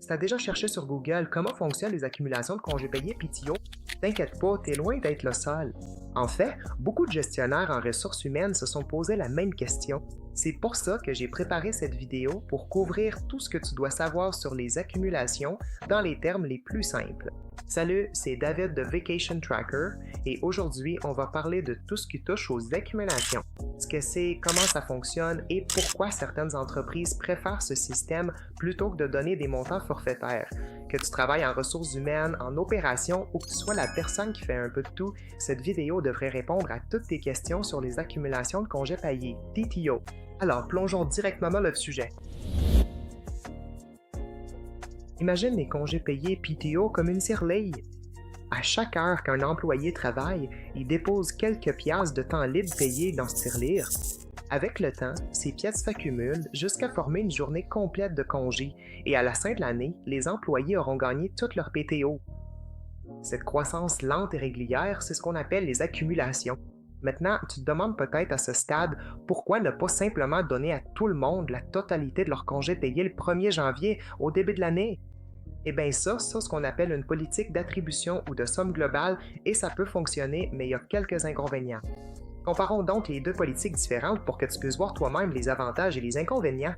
Si t'as déjà cherché sur Google comment fonctionnent les accumulations de congés payés PTO, t'inquiète pas, t'es loin d'être le seul. En fait, beaucoup de gestionnaires en ressources humaines se sont posé la même question. C'est pour ça que j'ai préparé cette vidéo pour couvrir tout ce que tu dois savoir sur les accumulations dans les termes les plus simples. Salut, c'est David de Vacation Tracker et aujourd'hui on va parler de tout ce qui touche aux accumulations. Ce que c'est, comment ça fonctionne et pourquoi certaines entreprises préfèrent ce système plutôt que de donner des montants forfaitaires. Que tu travailles en ressources humaines, en opération ou que tu sois la personne qui fait un peu de tout, cette vidéo devrait répondre à toutes tes questions sur les accumulations de congés payés, PTO. Alors, plongeons directement dans le sujet. Imagine les congés payés PTO comme une tirelire. À chaque heure qu'un employé travaille, il dépose quelques piastres de temps libre payés dans ce tirelire. Avec le temps, ces pièces s'accumulent jusqu'à former une journée complète de congés et à la fin de l'année, les employés auront gagné toute leur PTO. Cette croissance lente et régulière, c'est ce qu'on appelle les accumulations. Maintenant, tu te demandes peut-être à ce stade pourquoi ne pas simplement donner à tout le monde la totalité de leur congé payé le 1er janvier au début de l'année. Eh bien c'est ce qu'on appelle une politique d'attribution ou de somme globale et ça peut fonctionner, mais il y a quelques inconvénients. Comparons donc les deux politiques différentes pour que tu puisses voir toi-même les avantages et les inconvénients.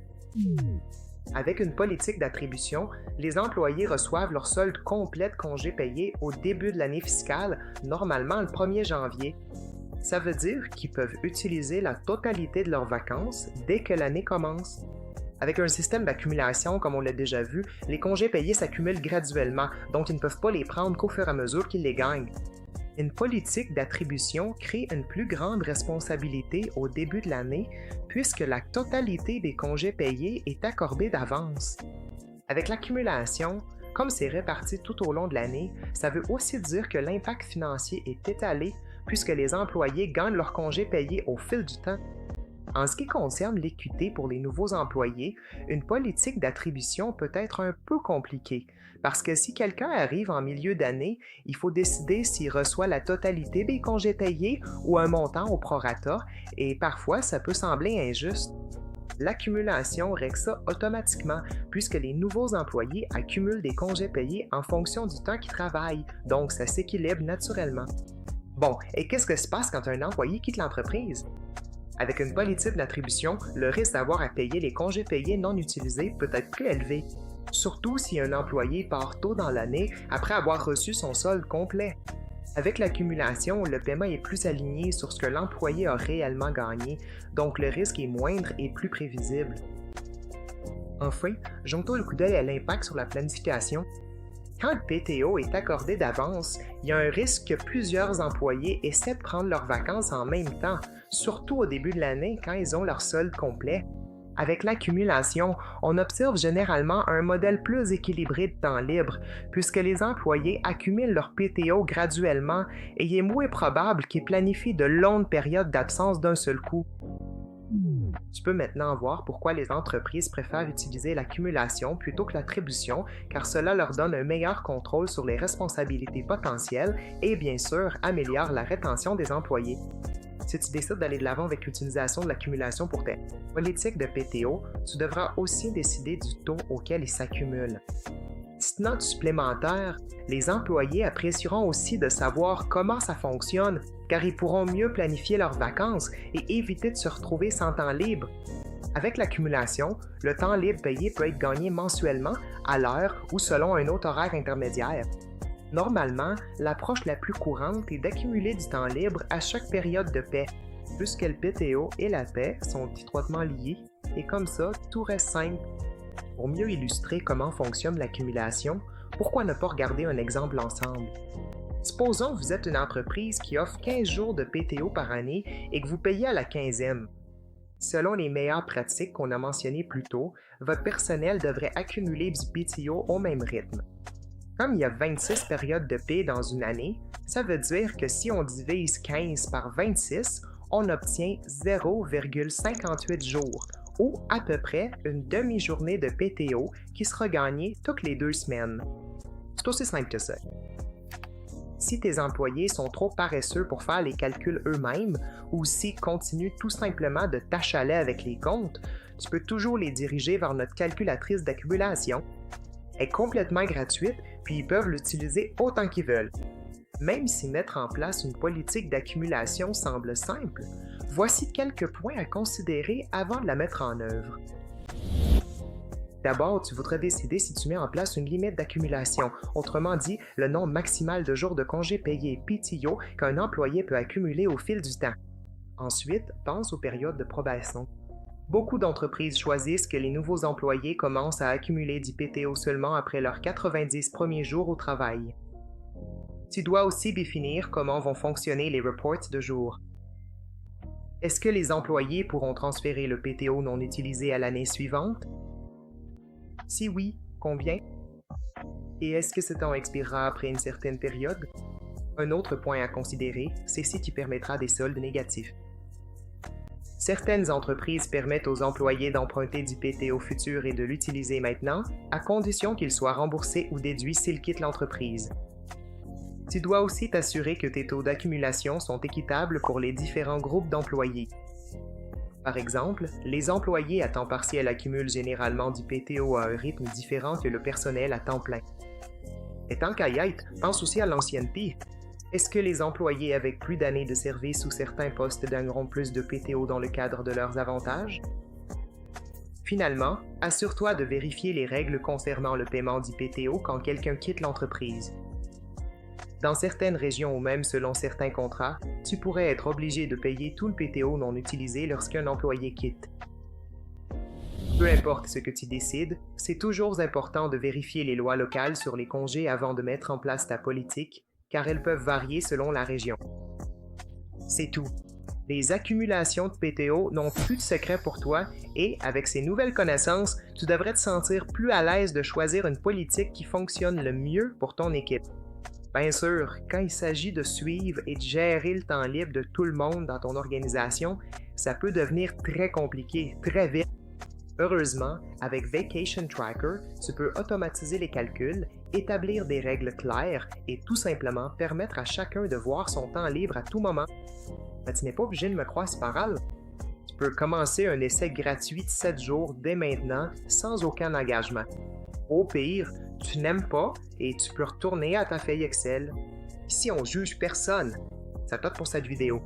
Avec une politique d'attribution, les employés reçoivent leur solde complet de congés payés au début de l'année fiscale, normalement le 1er janvier. Ça veut dire qu'ils peuvent utiliser la totalité de leurs vacances dès que l'année commence. Avec un système d'accumulation, comme on l'a déjà vu, les congés payés s'accumulent graduellement, donc ils ne peuvent pas les prendre qu'au fur et à mesure qu'ils les gagnent. Une politique d'attribution crée une plus grande responsabilité au début de l'année puisque la totalité des congés payés est accordée d'avance. Avec l'accumulation, comme c'est réparti tout au long de l'année, ça veut aussi dire que l'impact financier est étalé puisque les employés gagnent leurs congés payés au fil du temps. En ce qui concerne l'équité pour les nouveaux employés, une politique d'attribution peut être un peu compliquée, parce que si quelqu'un arrive en milieu d'année, il faut décider s'il reçoit la totalité des congés payés ou un montant au prorata, et parfois ça peut sembler injuste. L'accumulation règle ça automatiquement, puisque les nouveaux employés accumulent des congés payés en fonction du temps qu'ils travaillent, donc ça s'équilibre naturellement. Bon, et qu'est-ce que se passe quand un employé quitte l'entreprise? Avec une politique d'attribution, le risque d'avoir à payer les congés payés non utilisés peut être plus élevé, surtout si un employé part tôt dans l'année après avoir reçu son solde complet. Avec l'accumulation, le paiement est plus aligné sur ce que l'employé a réellement gagné, donc le risque est moindre et plus prévisible. Enfin, jetons le coup d'œil à l'impact sur la planification. Quand le PTO est accordé d'avance, il y a un risque que plusieurs employés essaient de prendre leurs vacances en même temps, surtout au début de l'année quand ils ont leur solde complet. Avec l'accumulation, on observe généralement un modèle plus équilibré de temps libre, puisque les employés accumulent leur PTO graduellement et il est moins probable qu'ils planifient de longues périodes d'absence d'un seul coup. Tu peux maintenant voir pourquoi les entreprises préfèrent utiliser l'accumulation plutôt que l'attribution, car cela leur donne un meilleur contrôle sur les responsabilités potentielles et bien sûr améliore la rétention des employés. Si tu décides d'aller de l'avant avec l'utilisation de l'accumulation pour tes politiques de PTO, tu devras aussi décider du taux auquel il s'accumule. Petite note supplémentaire, les employés apprécieront aussi de savoir comment ça fonctionne, car ils pourront mieux planifier leurs vacances et éviter de se retrouver sans temps libre. Avec l'accumulation, le temps libre payé peut être gagné mensuellement, à l'heure ou selon un autre horaire intermédiaire. Normalement, l'approche la plus courante est d'accumuler du temps libre à chaque période de paie, puisque le PTO et la paie sont étroitement liés, et comme ça, tout reste simple. Pour mieux illustrer comment fonctionne l'accumulation, pourquoi ne pas regarder un exemple ensemble? Supposons que vous êtes une entreprise qui offre 15 jours de PTO par année et que vous payez à la 15e. Selon les meilleures pratiques qu'on a mentionnées plus tôt, votre personnel devrait accumuler du PTO au même rythme. Comme il y a 26 périodes de paie dans une année, ça veut dire que si on divise 15 par 26, on obtient 0,58 jours, ou à peu près une demi-journée de PTO qui sera gagnée toutes les 2 semaines. C'est aussi simple que ça. Si tes employés sont trop paresseux pour faire les calculs eux-mêmes ou s'ils continuent tout simplement de t'achaler avec les comptes, tu peux toujours les diriger vers notre calculatrice d'accumulation. est complètement gratuite, puis ils peuvent l'utiliser autant qu'ils veulent. Même si mettre en place une politique d'accumulation semble simple, voici quelques points à considérer avant de la mettre en œuvre. D'abord, tu voudrais décider si tu mets en place une limite d'accumulation, autrement dit, le nombre maximal de jours de congés payés PTO qu'un employé peut accumuler au fil du temps. Ensuite, pense aux périodes de probation. Beaucoup d'entreprises choisissent que les nouveaux employés commencent à accumuler du PTO seulement après leurs 90 premiers jours au travail. Tu dois aussi définir comment vont fonctionner les reports de jour. Est-ce que les employés pourront transférer le PTO non utilisé à l'année suivante? Si oui, combien? Et est-ce que ce temps expirera après une certaine période? Un autre point à considérer, c'est si tu permettras des soldes négatifs. Certaines entreprises permettent aux employés d'emprunter du PTO futur et de l'utiliser maintenant, à condition qu'il soit remboursé ou déduit s'ils quittent l'entreprise. Tu dois aussi t'assurer que tes taux d'accumulation sont équitables pour les différents groupes d'employés. Par exemple, les employés à temps partiel accumulent généralement du PTO à un rythme différent que le personnel à temps plein. Et tant qu'à y être, pense aussi à l'ancienneté. Est-ce que les employés avec plus d'années de service sous certains postes gagneront plus de PTO dans le cadre de leurs avantages? Finalement, assure-toi de vérifier les règles concernant le paiement du PTO quand quelqu'un quitte l'entreprise. Dans certaines régions ou même selon certains contrats, tu pourrais être obligé de payer tout le PTO non utilisé lorsqu'un employé quitte. Peu importe ce que tu décides, c'est toujours important de vérifier les lois locales sur les congés avant de mettre en place ta politique, car elles peuvent varier selon la région. C'est tout. Les accumulations de PTO n'ont plus de secret pour toi et, avec ces nouvelles connaissances, tu devrais te sentir plus à l'aise de choisir une politique qui fonctionne le mieux pour ton équipe. Bien sûr, quand il s'agit de suivre et de gérer le temps libre de tout le monde dans ton organisation, ça peut devenir très compliqué, très vite. Heureusement, avec Vacation Tracker, tu peux automatiser les calculs, établir des règles claires et tout simplement permettre à chacun de voir son temps libre à tout moment. Mais tu n'es pas obligé de me croire, c'est pas grave. Tu peux commencer un essai gratuit de 7 jours dès maintenant, sans aucun engagement. Au pire, tu n'aimes pas et tu peux retourner à ta feuille Excel. Ici, on juge personne. C'est tout pour cette vidéo.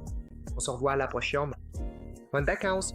On se revoit à la prochaine. Bonnes vacances!